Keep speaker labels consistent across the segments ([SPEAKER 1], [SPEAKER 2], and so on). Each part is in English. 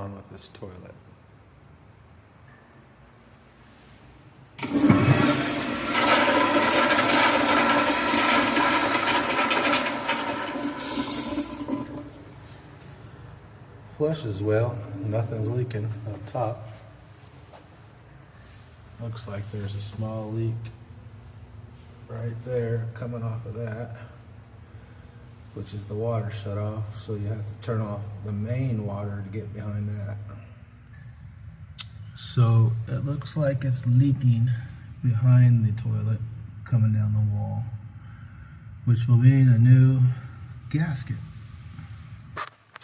[SPEAKER 1] on with this toilet. Flushes well, nothing's leaking up top. Looks like there's a small leak right there coming off of that, which is the water shut off, so you have to turn off the main water to get behind that. So it looks like it's leaking behind the toilet coming down the wall, which will mean a new gasket.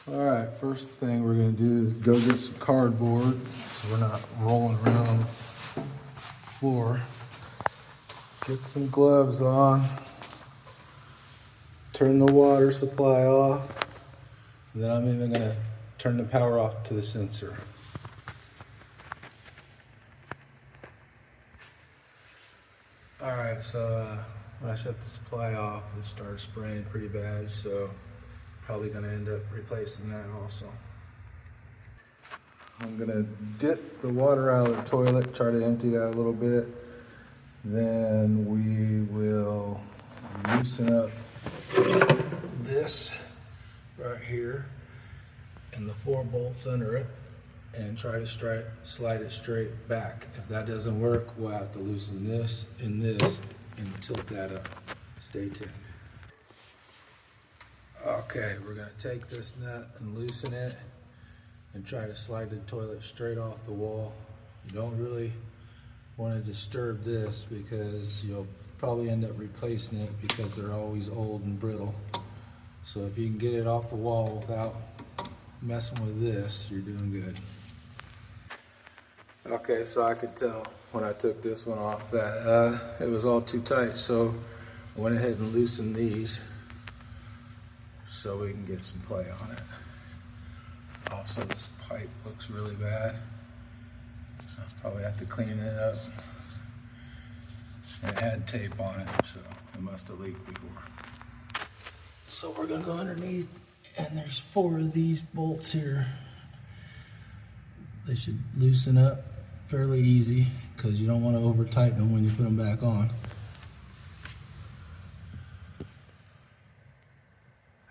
[SPEAKER 1] All right, first thing we're gonna do is go get some cardboard so we're not rolling around on the floor. Get some gloves on. Turn the water supply off. And then I'm even gonna turn the power off to the sensor. All right, so when I shut the supply off, it started spraying pretty bad, so probably gonna end up replacing that also. I'm gonna dip the water out of the toilet, try to empty that a little bit. Then we will loosen up this right here and the 4 bolts under it and try to slide it straight back. If that doesn't work, we'll have to loosen this and tilt that up. Stay tuned. Okay, we're gonna take this nut and loosen it and try to slide the toilet straight off the wall. You don't really want to disturb this because you'll probably end up replacing it because they're always old and brittle. So if you can get it off the wall without messing with this, you're doing good. Okay, so I could tell when I took this one off that it was all too tight, so I went ahead and loosened these so we can get some play on it. Also, this pipe looks really bad. I'll probably have to clean it up. And it had tape on it, so it must have leaked before. So we're gonna go underneath, and there's 4 of these bolts here. They should loosen up fairly easy because you don't want to over tighten them when you put them back on.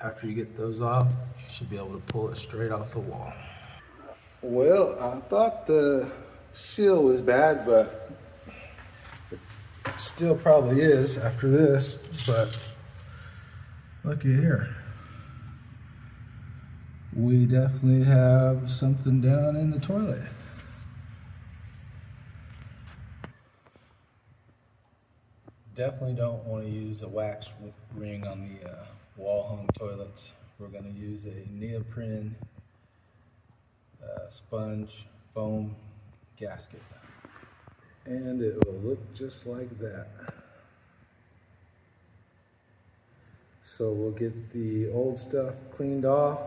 [SPEAKER 1] After you get those off, you should be able to pull it straight off the wall. Well, I thought the seal was bad, but it still probably is after this, but looky here. We definitely have something down in the toilet. Definitely don't want to use a wax ring on the wall-hung toilets. We're going to use a neoprene sponge foam gasket. And it will look just like that. So we'll get the old stuff cleaned off,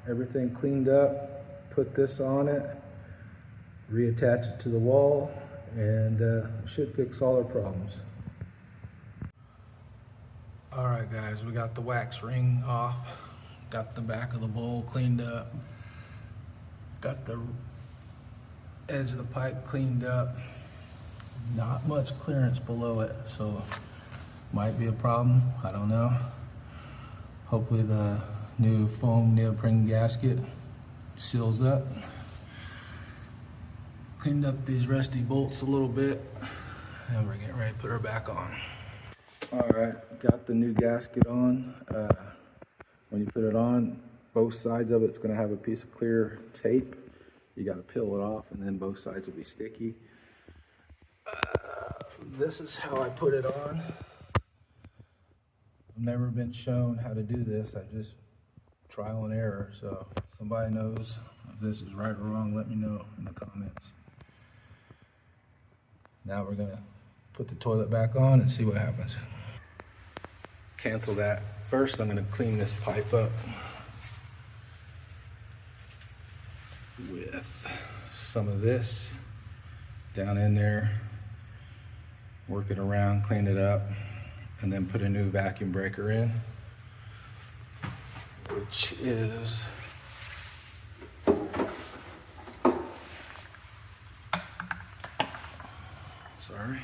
[SPEAKER 1] everything cleaned up, put this on it, reattach it to the wall, and it should fix all our problems. All right, guys, we got the wax ring off, got the back of the bowl cleaned up, got the edge of the pipe cleaned up. Not much clearance below it, so might be a problem, I don't know. Hopefully the new foam neoprene gasket seals up. Cleaned up these rusty bolts a little bit, and we're getting ready to put her back on. All right, got the new gasket on. When you put it on, both sides of it's gonna have a piece of clear tape. You gotta peel it off, and then both sides will be sticky. This is how I put it on. I've never been shown how to do this. I just trial and error. So if somebody knows if this is right or wrong, let me know in the comments. Now we're gonna put the toilet back on and see what happens. Cancel that. First, I'm gonna clean this pipe up with some of this down in there. Work it around, clean it up, and then put a new vacuum breaker in, which is Sorry.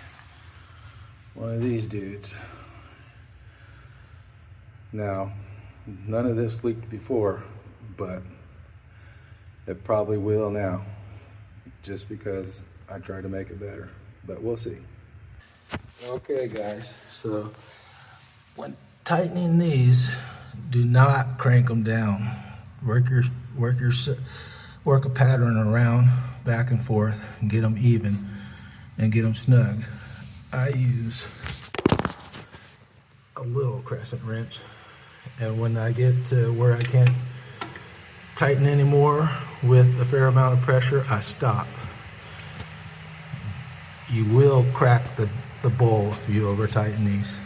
[SPEAKER 1] One of these dudes. Now, none of this leaked before, but it probably will now, just because I try to make it better, but we'll see. Okay guys, so when tightening these, do not crank them down. Work a pattern around, back and forth, and get them even, and get them snug. I use a little crescent wrench, and when I get to where I can't tighten anymore with a fair amount of pressure, I stop. You will crack the bowl if you over tighten these.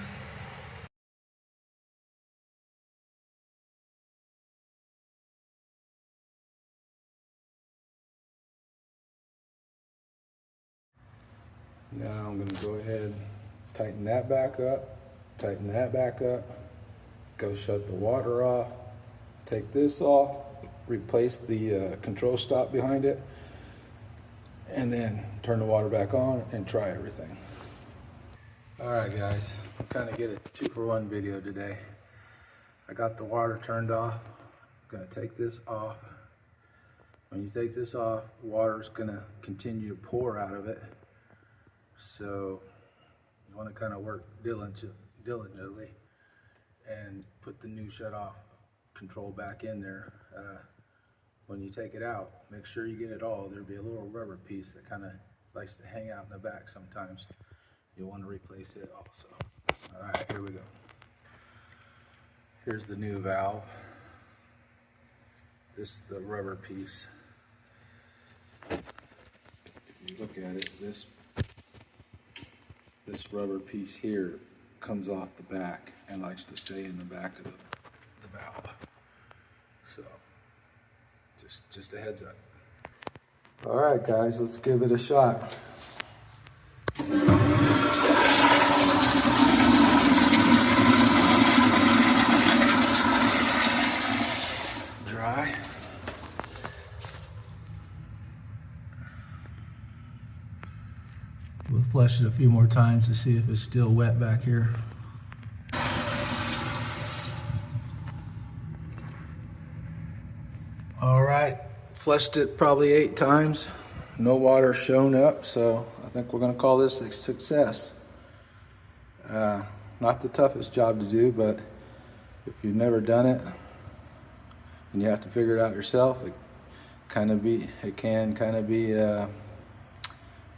[SPEAKER 1] Now I'm going to go ahead and tighten that back up, tighten that back up, go shut the water off, take this off, replace the control stop behind it, and then turn the water back on and try everything. Alright guys, I'm kind of get a 2-for-1 video today. I got the water turned off. I'm going to take this off. When you take this off, water's going to continue to pour out of it. So you want to kind of work diligently and put the new shut off control back in there. When you take it out, make sure you get it all. There'll be a little rubber piece that kind of likes to hang out in the back sometimes. You'll want to replace it also. All right, here we go. Here's the new valve. This is the rubber piece. If you look at it, this rubber piece here comes off the back and likes to stay in the back of the valve. So, just a heads up. All right, guys, let's give it a shot. Dry. We'll flush it a few more times to see if it's still wet back here. All right, flushed it probably 8 times. No water shown up, so I think we're gonna call this a success. Not the toughest job to do, but if you've never done it and you have to figure it out yourself, it can kind of be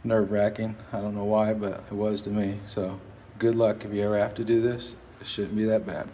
[SPEAKER 1] nerve-wracking. I don't know why, but it was to me. So good luck if you ever have to do this. It shouldn't be that bad.